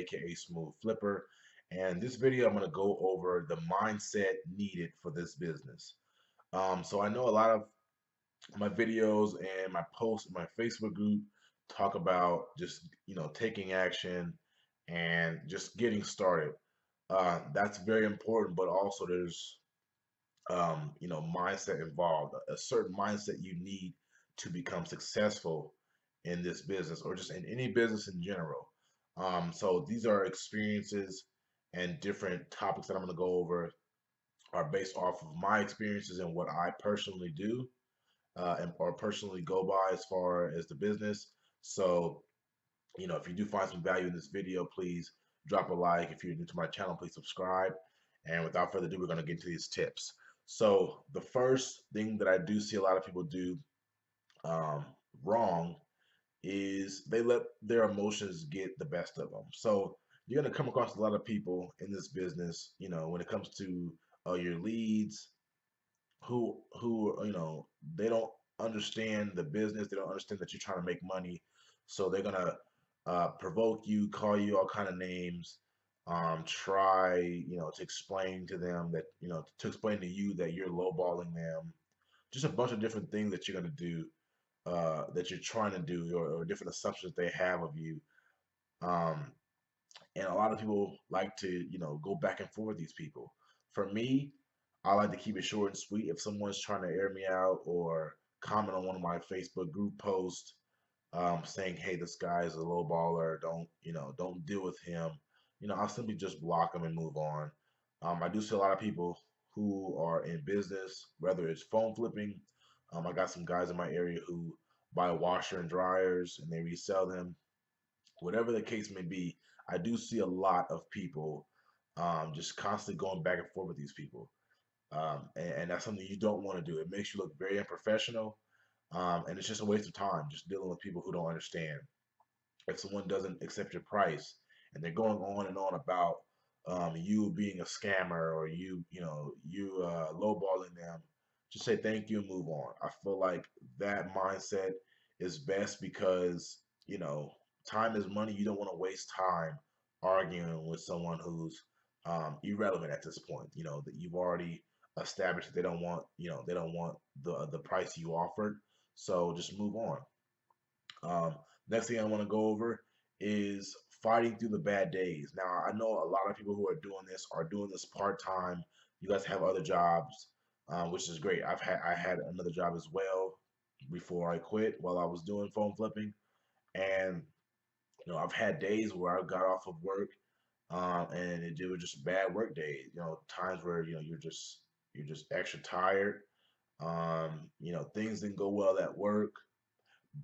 aka Smooth Flipper. And this video, I'm going to go over the mindset needed for this business. So I know a lot of my videos and my posts in my Facebook group talk about just taking action and just getting started. That's very important, but also there's mindset involved, a certain mindset you need to become successful in this business or just in any business in general. So these are experiences and different topics that I'm going to go over are based off of my experiences and what I personally do and or personally go by as far as the business. So, if you do find some value in this video, please drop a like. If you're new to my channel, please subscribe. And without further ado, we're going to get into these tips. So the first thing that I do see a lot of people do um, wrong is they let their emotions get the best of them. So you're going to come across a lot of people in this business, when it comes to your leads, who they don't understand the business. They don't understand that you're trying to make money, so they're gonna provoke you, call you all kind of names, try to explain to them that to explain to you that you're lowballing them. Just a bunch of different things that you're gonna do, that you're trying to do, or different assumptions they have of you. Um, and a lot of people like to go back and forth with these people. For me, I like to keep it short and sweet. If someone's trying to air me out or comment on one of my Facebook group posts, saying, hey, this guy is a low baller, don't deal with him, I'll simply just block them and move on. I do see a lot of people who are in business, whether it's phone flipping. I got some guys in my area who buy washer and dryers and they resell them. Whatever the case may be, I do see a lot of people just constantly going back and forth with these people. And that's something you don't want to do. It makes you look very unprofessional, and it's just a waste of time just dealing with people who don't understand. If someone doesn't accept your price and they're going on and on about you being a scammer or you lowballing them, just say thank you and move on. I feel like that mindset is best because time is money. You don't want to waste time arguing with someone who's irrelevant at this point. That you've already established that they don't want the price you offered. So just move on. Next thing I want to go over is fighting through the bad days. Now, I know a lot of people who are doing this part time. You guys have other jobs, which is great. I had another job as well before I quit while I was doing phone flipping, and I've had days where I got off of work, and it were just bad work days. Times where you're just extra tired. Things didn't go well at work,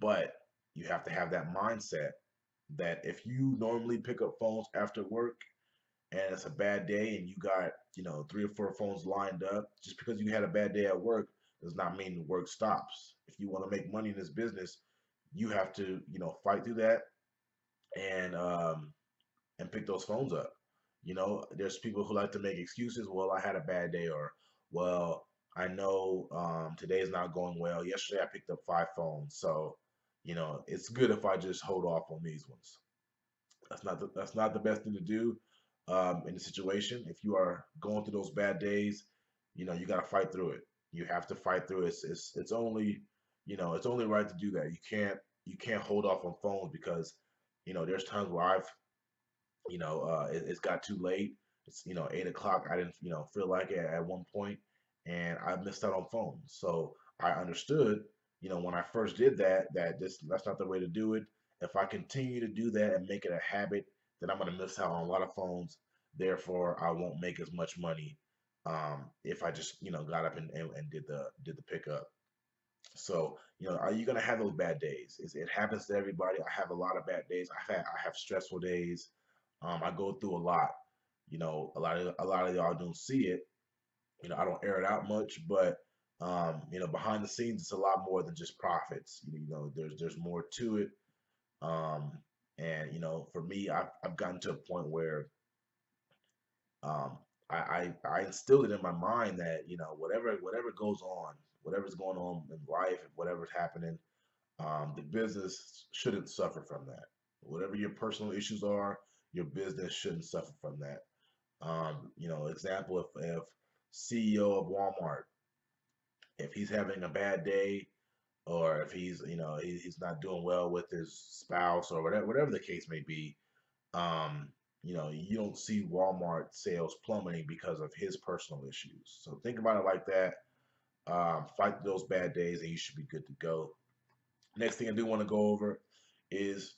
but you have to have that mindset that if you normally pick up phones after work and it's a bad day and you got, 3 or 4 phones lined up, just because you had a bad day at work does not mean the work stops. If you want to make money in this business, you have to, fight through that and pick those phones up. There's people who like to make excuses. Well, I had a bad day, or well, I know today is not going well. Yesterday I picked up 5 phones, so it's good if I just hold off on these ones. That's not the best thing to do in the situation. If you are going through those bad days, you got to fight through it. You have to fight through it. It's only right to do that. You can't hold off on phones because there's times where it's got too late. It's 8 o'clock. I didn't feel like it at one point, and I missed out on phones. So I understood when I first did that's not the way to do it. If I continue to do that and make it a habit, then I'm gonna miss out on a lot of phones. Therefore, I won't make as much money if I just got up and did the pickup. So, are you gonna have those bad days? It happens to everybody. I have a lot of bad days. I have stressful days. I go through a lot. A lot of y'all don't see it. I don't air it out much, but behind the scenes, it's a lot more than just profits. There's more to it. Um, and for me, I've gotten to a point where um, I instilled it in my mind that whatever goes on, whatever's going on in life, whatever's happening, the business shouldn't suffer from that. Whatever your personal issues are, your business shouldn't suffer from that. Example, if CEO of Walmart, if he's having a bad day, or if he's not doing well with his spouse, or whatever the case may be, um, you don't see Walmart sales plummeting because of his personal issues. So think about it like that. Fight those bad days, and you should be good to go. Next thing I do want to go over is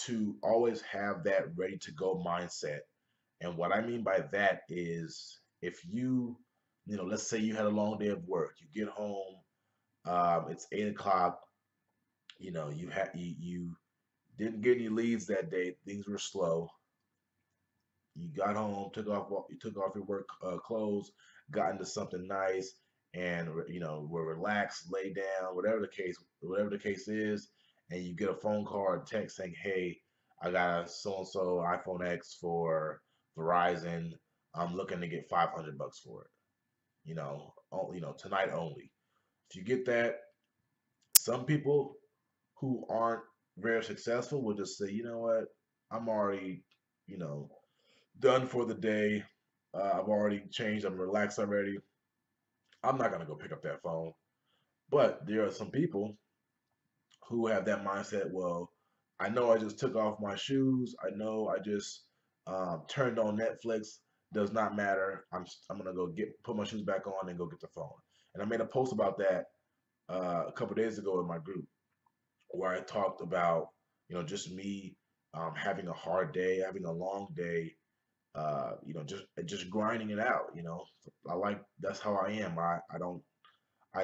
to always have that ready to go mindset. And what I mean by that is, if let's say you had a long day of work, you get home, it's 8 o'clock, you didn't get any leads that day, things were slow. You got home, you took off your work clothes, got into something nice, and were relaxed, lay down, whatever the case is, and you get a phone call or text saying, "Hey, I got a so and so iPhone X for Verizon. I'm looking to get $500 for it. Tonight only." If you get that, some people who aren't very successful will just say, "You know what? I'm already, you know, done for the day. I've already changed. I'm relaxed already. I'm not gonna go pick up that phone." But there are some people who have that mindset. Well, I know I just took off my shoes. I know I just turned on Netflix. Does not matter. I'm gonna go put my shoes back on and go get the phone. And I made a post about that a couple days ago in my group, where I talked about just me having a hard day, having a long day, just grinding it out. That's how I am. I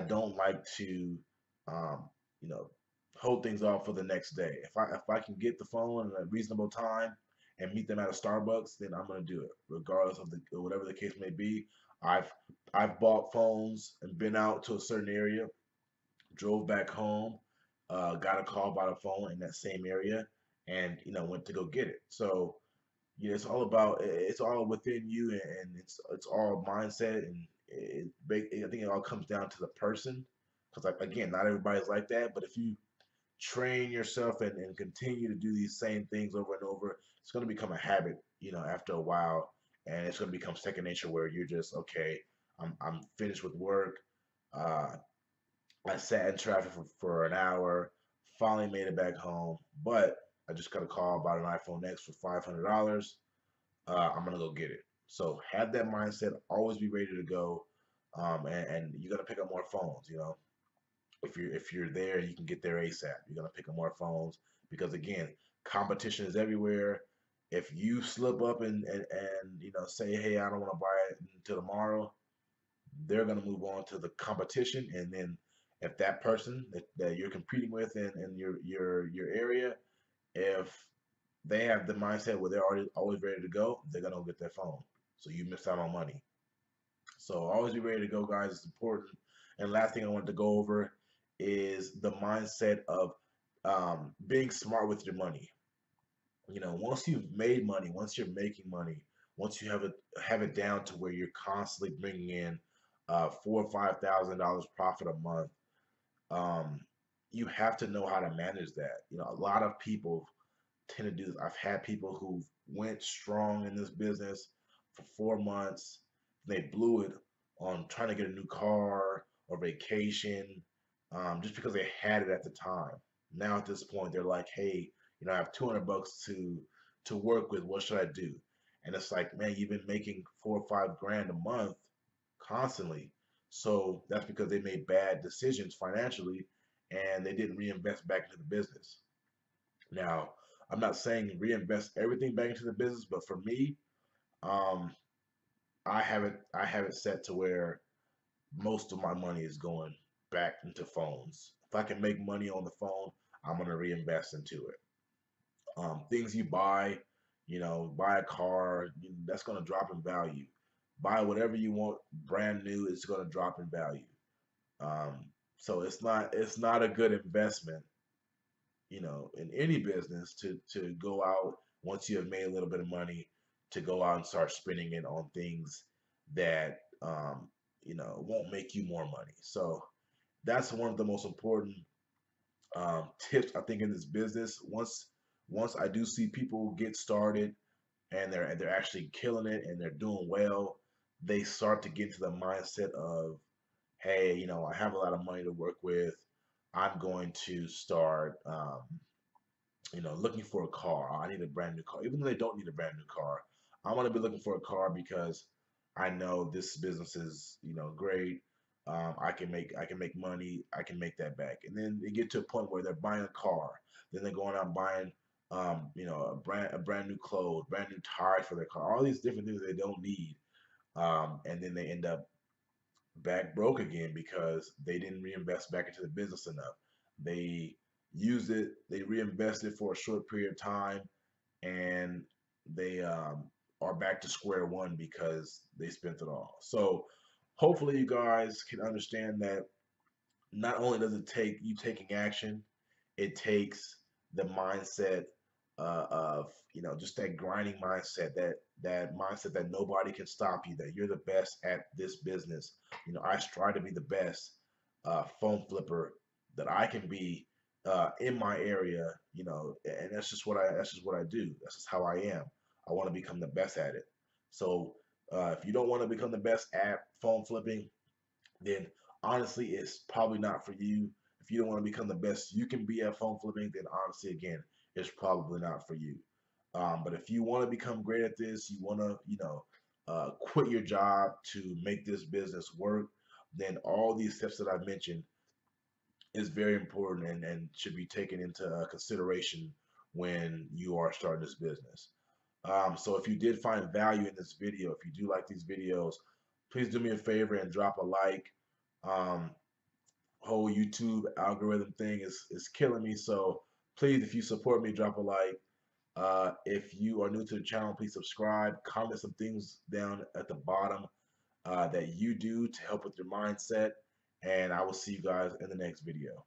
don't like to um, you know hold things off for the next day. If I can get the phone in a reasonable time and meet them at a Starbucks, then I'm gonna do it, regardless of the whatever the case may be. I've I've bought phones and been out to a certain area, drove back home, got a call by the phone in that same area, and went to go get it. So it's all within you, and it's all mindset, and I think it all comes down to the person, because like again, not everybody's like that. But if you train yourself and continue to do these same things over and over, it's going to become a habit, after a while, and it's going to become second nature, where you're just okay. I'm finished with work. Uh, I sat in traffic for an hour, finally made it back home, but I just got a call about an iPhone X for $500. I'm gonna go get it. So have that mindset. Always be ready to go, and you're gonna pick up more phones. If you're there, you can get there ASAP. You're gonna pick up more phones, because again, competition is everywhere. If you slip up and say, "Hey, I don't want to buy it until tomorrow," they're gonna move on to the competition, and then if that person that you're competing with in your area, if they have the mindset where they're already always ready to go, they're gonna get their phone. So you miss out on money. So always be ready to go, guys. It's important. And last thing I wanted to go over is the mindset of being smart with your money. Once you've made money, once you're making money, once you have it down to where you're constantly bringing in $4,000 or $5,000 profit a month, um, you have to know how to manage that. A lot of people tend to do this. I've had people who went strong in this business for 4 months. They blew it on trying to get a new car or vacation, just because they had it at the time. Now at this point, they're like, "Hey, I have $200 to work with. What should I do?" And it's like, man, you've been making 4 or 5 grand a month constantly. So that's because they made bad decisions financially, and they didn't reinvest back into the business. Now, I'm not saying reinvest everything back into the business, but for me, um, I have it set to where most of my money is going back into phones. If I can make money on the phone, I'm gonna reinvest into it. Things you buy, buy a car, that's gonna drop in value. Buy whatever you want brand new, it's gonna drop in value. So it's not a good investment, in any business, to go out once you have made a little bit of money, to go out and start spending it on things that won't make you more money. So that's one of the most important tips I think in this business. Once I do see people get started, and they're actually killing it and they're doing well, they start to get to the mindset of, hey, I have a lot of money to work with. I'm going to start, looking for a car. I need a brand new car, even though they don't need a brand new car. I want to be looking for a car because I know this business is, great. I can make money. I can make that back. And then they get to a point where they're buying a car. Then they're going out buying, a brand new clothes, brand new tires for their car. All these different things they don't need. And then they end up back broke again because they didn't reinvest back into the business enough. They used it, they reinvested for a short period of time, and they are back to square one because they spent it all. So hopefully you guys can understand that not only does it take you taking action, it takes the mindset of just that grinding mindset, that mindset that nobody can stop you, that you're the best at this business. I strive to be the best phone flipper that I can be in my area. And that's just what I do. That's just how I am. I want to become the best at it. So if you don't want to become the best at phone flipping, then honestly, it's probably not for you. If you don't want to become the best you can be at phone flipping, then honestly, again, it's probably not for you. But if you want to become great at this, you want to, quit your job to make this business work, then all these steps that I've mentioned is very important and should be taken into consideration when you are starting this business. So if you did find value in this video, if you do like these videos, please do me a favor and drop a like. Um, Whole YouTube algorithm thing is killing me. So please, if you support me, drop a like. If you are new to the channel, please subscribe. Comment some things down at the bottom that you do to help with your mindset. And I will see you guys in the next video.